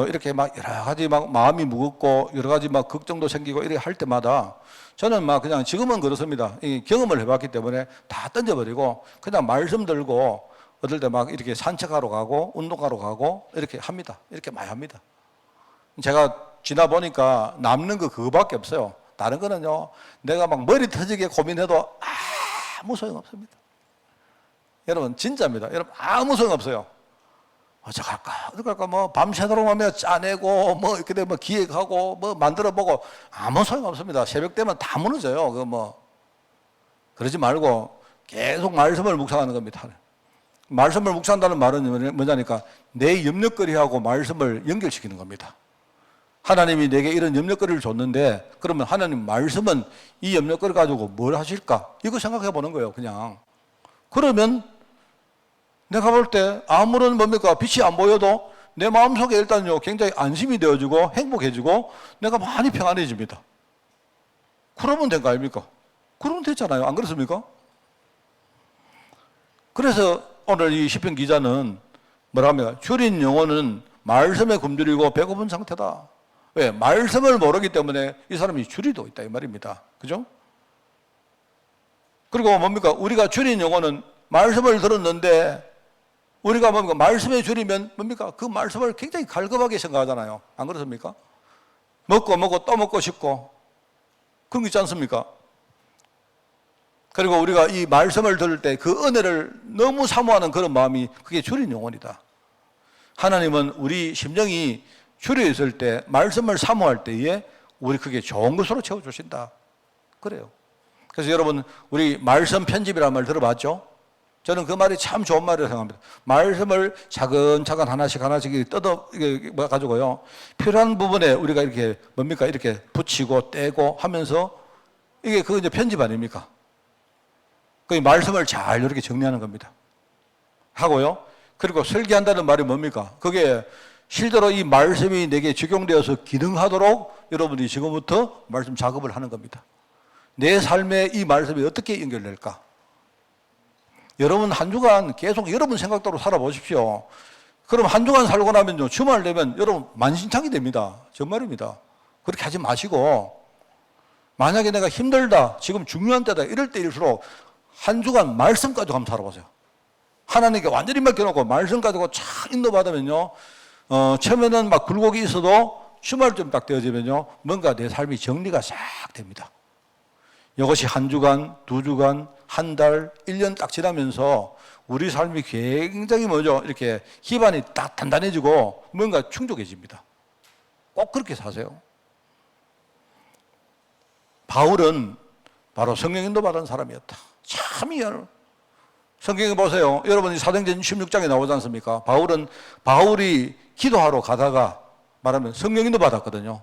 이렇게 막 여러 가지 막 마음이 무겁고 여러 가지 막 걱정도 생기고 이렇게 할 때마다 저는 막 그냥 지금은 그렇습니다. 이 경험을 해봤기 때문에 다 던져버리고 그냥 말씀 들고 어떨 때 막 이렇게 산책하러 가고 운동하러 가고 이렇게 합니다. 이렇게 많이 합니다. 제가 지나 보니까 남는 거 그거밖에 없어요. 다른 거는요, 내가 막 머리 터지게 고민해도 아무 소용 없습니다. 여러분, 진짜입니다. 여러분, 아무 소용 없어요. 어디 갈까, 뭐, 밤새도록 하며 짜내고, 뭐, 이렇게 되면 기획하고, 뭐, 만들어보고, 아무 소용 없습니다. 새벽 되면 다 무너져요. 그러지 말고, 계속 말씀을 묵상하는 겁니다. 말씀을 묵상한다는 말은 뭐냐니까, 내 염려거리하고 말씀을 연결시키는 겁니다. 하나님이 내게 이런 염려거리를 줬는데, 그러면 하나님 말씀은 이 염려거리 가지고 뭘 하실까? 이거 생각해 보는 거예요, 그냥. 그러면, 내가 볼 때 아무런 뭡니까? 빛이 안 보여도 내 마음속에 일단요 굉장히 안심이 되어지고 행복해지고 내가 많이 평안해집니다. 그러면 된 거 아닙니까? 그러면 됐잖아요. 안 그렇습니까? 그래서 오늘 이 시편 기자는 뭐라 합니까? 줄인 영혼은 말씀에 굶주리고 배고픈 상태다. 왜? 말씀을 모르기 때문에 이 사람이 줄이도 있다 이 말입니다. 그죠? 그리고 뭡니까? 우리가 줄인 영혼은 말씀을 들었는데 우리가 뭡니까? 말씀에 줄이면 뭡니까? 그 말씀을 굉장히 갈급하게 생각하잖아요. 안 그렇습니까? 먹고 또 먹고 싶고 그런 거 있지 않습니까? 그리고 우리가 이 말씀을 들을 때 그 은혜를 너무 사모하는 그런 마음이 그게 줄인 영혼이다. 하나님은 우리 심령이 줄여 있을 때 말씀을 사모할 때에 우리 그게 좋은 것으로 채워주신다. 그래요. 그래서 여러분 우리 말씀 편집이라는 말 들어봤죠? 저는 그 말이 참 좋은 말이라고 생각합니다. 말씀을 차근차근 하나씩 가지고요. 필요한 부분에 우리가 이렇게 뭡니까? 이렇게 붙이고 떼고 하면서 이게 그거 이제 편집 아닙니까? 그 말씀을 잘 이렇게 정리하는 겁니다. 하고요. 그리고 설계한다는 말이 뭡니까? 그게 실제로 이 말씀이 내게 적용되어서 기능하도록 여러분이 지금부터 말씀 작업을 하는 겁니다. 내 삶에 이 말씀이 어떻게 연결될까? 여러분 한 주간 계속 여러분 생각대로 살아보십시오. 그럼 한 주간 살고 나면요, 주말 되면 여러분 만신창이 됩니다. 정말입니다. 그렇게 하지 마시고, 만약에 내가 힘들다, 지금 중요한 때다, 이럴 때일수록 한 주간 말씀 가지고 한번 살아보세요. 하나님께 완전히 맡겨놓고 말씀 가지고 촥 인도받으면요, 처음에는 막 굴곡이 있어도 주말쯤 딱 되어지면요, 뭔가 내 삶이 정리가 싹 됩니다. 이것이 한 주간, 두 주간, 한 달, 1년 딱 지나면서 우리 삶이 굉장히 이렇게 기반이 딱 단단해지고 뭔가 충족해집니다. 꼭 그렇게 사세요. 바울은 바로 성령 인도 받은 사람이었다. 참 이해를. 성경에 보세요. 여러분이 사도행전 16장에 나오지 않습니까? 바울이 기도하러 가다가 말하면 성령 인도 받았거든요.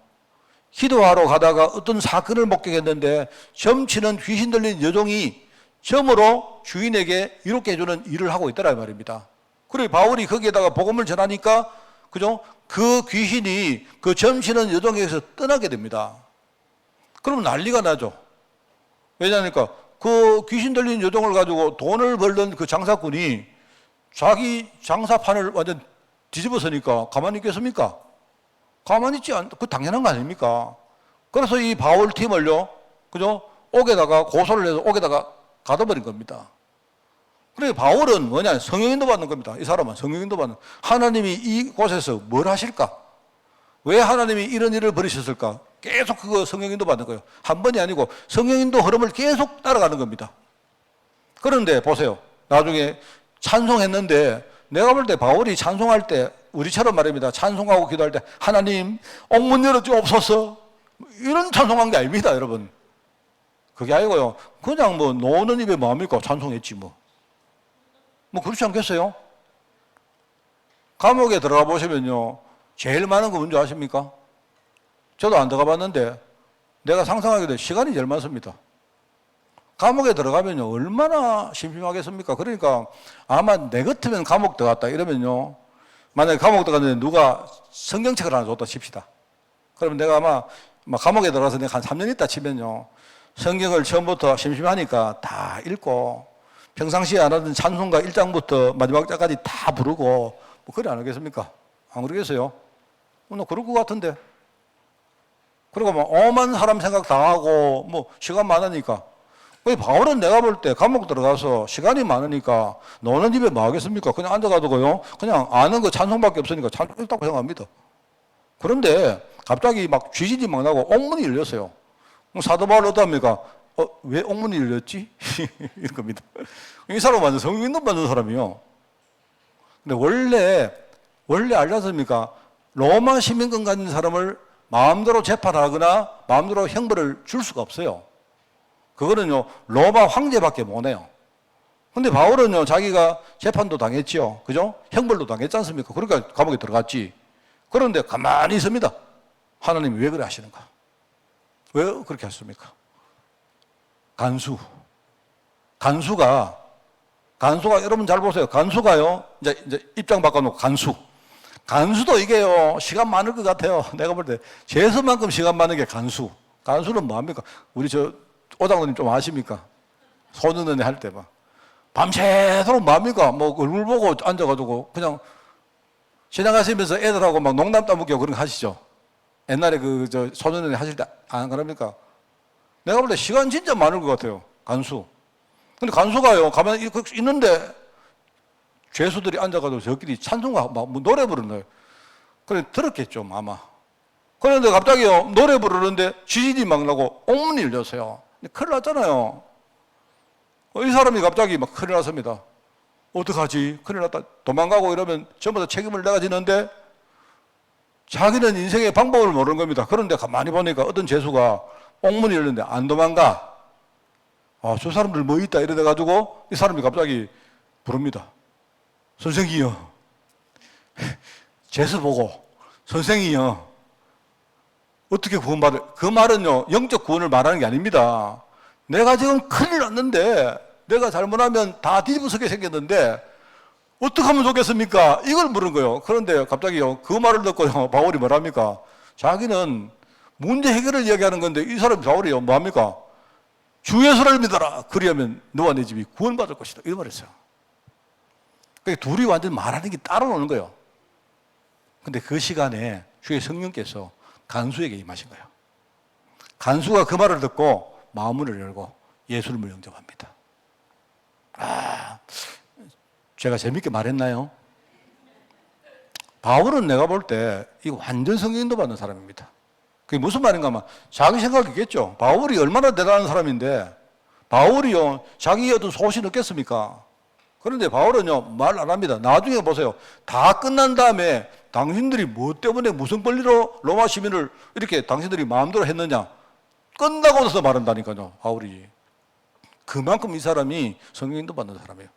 기도하러 가다가 어떤 사건을 목격했는데 점치는 귀신 들린 여종이 점으로 주인에게 이롭게 해주는 일을 하고 있더라 이 말입니다. 그래 바울이 거기에다가 복음을 전하니까 그죠? 그 귀신이 그 점치는 여종에게서 떠나게 됩니다. 그러면 난리가 나죠. 왜냐하니까 그 귀신 들린 여종을 가지고 돈을 벌던 그 장사꾼이 자기 장사판을 완전 뒤집어서니까 가만히 있겠습니까? 가만히 있지 않, 그 당연한 거 아닙니까? 그래서 이 바울 팀을요, 그죠? 옥에다가 고소를 해서 옥에다가 가둬버린 겁니다. 그래 바울은 뭐냐? 성령인도 받는 겁니다. 이 사람은 성령인도 받는. 하나님이 이곳에서 뭘 하실까? 왜 하나님이 이런 일을 벌이셨을까? 계속 그거 성령인도 받는 거예요. 한 번이 아니고 성령인도 흐름을 계속 따라가는 겁니다. 그런데 보세요. 나중에 찬송했는데 내가 볼 때 바울이 찬송할 때 우리처럼 말입니다. 찬송하고 기도할 때 하나님 옥문 열어주옵소서 이런 찬송한 게 아닙니다, 여러분. 그게 아니고요. 그냥 뭐 노는 입에 뭐합니까? 찬송했지 뭐. 뭐 그렇지 않겠어요? 감옥에 들어가 보시면요. 제일 많은 거 뭔지 아십니까? 저도 안 들어가 봤는데 내가 상상하기도 시간이 제일 많습니다. 감옥에 들어가면요. 얼마나 심심하겠습니까? 그러니까 아마 내 같으면 감옥 들어갔다 이러면요. 만약에 감옥 들어갔는데 누가 성경책을 하나 줬다 칩시다. 그러면 내가 아마 감옥에 들어가서 내가 한 3년 있다 치면요. 성경을 처음부터 심심하니까 다 읽고 평상시에 안 하던 찬송가 1장부터 마지막 장까지 다 부르고 뭐 그래 안 하겠습니까? 안 그러겠어요? 나 그럴 것 같은데. 그리고 뭐 엄한 사람 생각 다 하고 뭐 시간 많으니까. 바울은 내가 볼 때 감옥 들어가서 시간이 많으니까 노는 집에 뭐 하겠습니까? 그냥 앉아가지고요. 그냥 아는 거 찬송밖에 없으니까 찬송 읽다고 생각합니다. 그런데 갑자기 막 쥐질이 막 나고 옥문이 열렸어요. 사도 바울 어떡합니까? 왜 옥문이 열렸지? 이런 겁니다. 이 사람은 완전 성령인도 받는 사람이요. 근데 원래 알지 않습니까? 로마 시민권 가진 사람을 마음대로 재판하거나 마음대로 형벌을 줄 수가 없어요. 그거는요, 로마 황제밖에 못 해요. 근데 바울은요, 자기가 재판도 당했지요. 그죠? 형벌도 당했지 않습니까? 그러니까 감옥에 들어갔지. 그런데 가만히 있습니다. 하나님이 왜 그래 하시는가? 왜 그렇게 하십니까? 간수가 여러분 잘 보세요. 간수가요, 이제 입장 바꿔놓고 간수도 이게요, 시간 많을 것 같아요. 내가 볼 때, 재수만큼 시간 많은 게 간수. 간수는 뭐합니까? 우리 오장로님 좀 아십니까? 소년은혜 할 때 막. 밤새도록 뭐합니까? 뭐 얼굴 보고 앉아가지고 그냥 지나가시면서 애들하고 막 농담 따먹기고 그런 거 하시죠? 옛날에 소년은혜 하실 때 안 그럽니까? 내가 볼 때 시간 진짜 많을 것 같아요. 간수. 근데 간수가요, 가만히 있는데 죄수들이 앉아가지고 저끼리 찬송가 막 노래 부르는 거예요. 그래, 들었겠죠, 아마. 그런데 갑자기요, 노래 부르는데 지진이 막 나고 옥문이 열렸어요. 큰일 났잖아요. 이 사람이 갑자기 막 큰일 났습니다. 어떡하지? 큰일 났다. 도망가고 이러면 전부 다 책임을 내가 지는데 자기는 인생의 방법을 모르는 겁니다. 그런데 가만히 보니까 어떤 죄수가 옥문이 열렸는데 안 도망가. 저 사람들 뭐 있다 이러다 가지고 이 사람이 갑자기 부릅니다. 선생이요. 죄수 보고 선생이요. 어떻게 구원받을? 그 말은요, 영적 구원을 말하는 게 아닙니다. 내가 지금 큰일 났는데, 내가 잘못하면 다 뒤집어서게 생겼는데, 어떻게 하면 좋겠습니까? 이걸 물은 거예요. 그런데 갑자기요, 그 말을 듣고요, 바울이 뭐랍니까? 자기는 문제 해결을 이야기하는 건데, 이 사람이 바울이요, 뭐합니까? 주 예수를 믿어라. 그리하면 너와 내 집이 구원받을 것이다. 이런 말 했어요. 그러니까 둘이 완전 말하는 게 따로 노는 거예요. 근데 그 시간에 주의 성령께서 간수에게 임하신 거예요. 간수가 그 말을 듣고 마음문을 열고 예수님을 영접합니다. 제가 재밌게 말했나요? 바울은 내가 볼 때 이거 완전 성령인도 받는 사람입니다. 그게 무슨 말인가 하면 자기 생각이겠죠. 바울이 얼마나 대단한 사람인데 바울이요, 자기의 어떤 소신이 없겠습니까? 그런데 바울은요, 말 안 합니다. 나중에 보세요. 다 끝난 다음에 당신들이 뭐 때문에 무슨 권리로 로마 시민을 이렇게 당신들이 마음대로 했느냐. 끝나고 나서 말한다니까요, 바울이. 그만큼 이 사람이 성령인도 받는 사람이에요.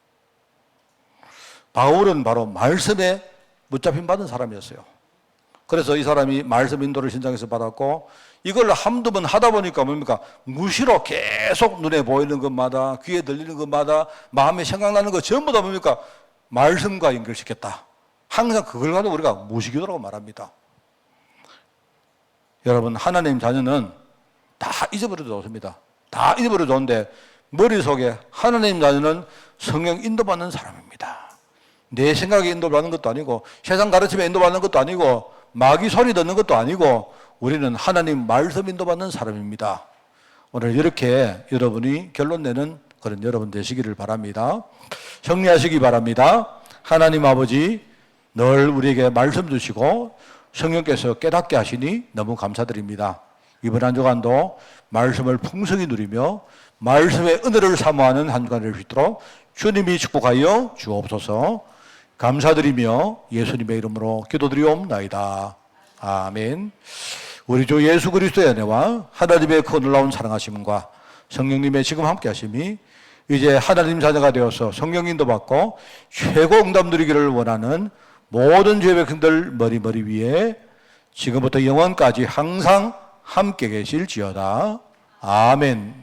바울은 바로 말씀에 붙잡힘 받은 사람이었어요. 그래서 이 사람이 말씀 인도를 신장에서 받았고 이걸 한두 번 하다 보니까 뭡니까? 무시로 계속 눈에 보이는 것마다 귀에 들리는 것마다 마음에 생각나는 것 전부 다 뭡니까? 말씀과 연결시켰다. 항상 그걸 가지고 우리가 무시기도라고 말합니다. 여러분, 하나님 자녀는 다 잊어버려도 좋습니다. 다 잊어버려도 좋은데 머릿속에 하나님 자녀는 성령 인도받는 사람입니다. 내 생각에 인도받는 것도 아니고 세상 가르침에 인도받는 것도 아니고 마귀 소리 듣는 것도 아니고 우리는 하나님 말씀 인도받는 사람입니다. 오늘 이렇게 여러분이 결론 내는 그런 여러분 되시기를 바랍니다. 정리하시기 바랍니다. 하나님 아버지 늘 우리에게 말씀 주시고 성령께서 깨닫게 하시니 너무 감사드립니다. 이번 한 주간도 말씀을 풍성히 누리며 말씀의 은혜를 사모하는 한 주간을 뵙도록 주님이 축복하여 주옵소서. 감사드리며 예수님의 이름으로 기도드리옵나이다. 아멘. 우리 주 예수 그리스도의 은혜와 하나님의 그 놀라운 사랑하심과 성령님의 지금 함께 하심이 이제 하나님 자녀가 되어서 성령 인도받고 최고 응답 누리기를 원하는 모든 죄의 백성들 머리 위에 지금부터 영원까지 항상 함께 계실지어다. 아멘.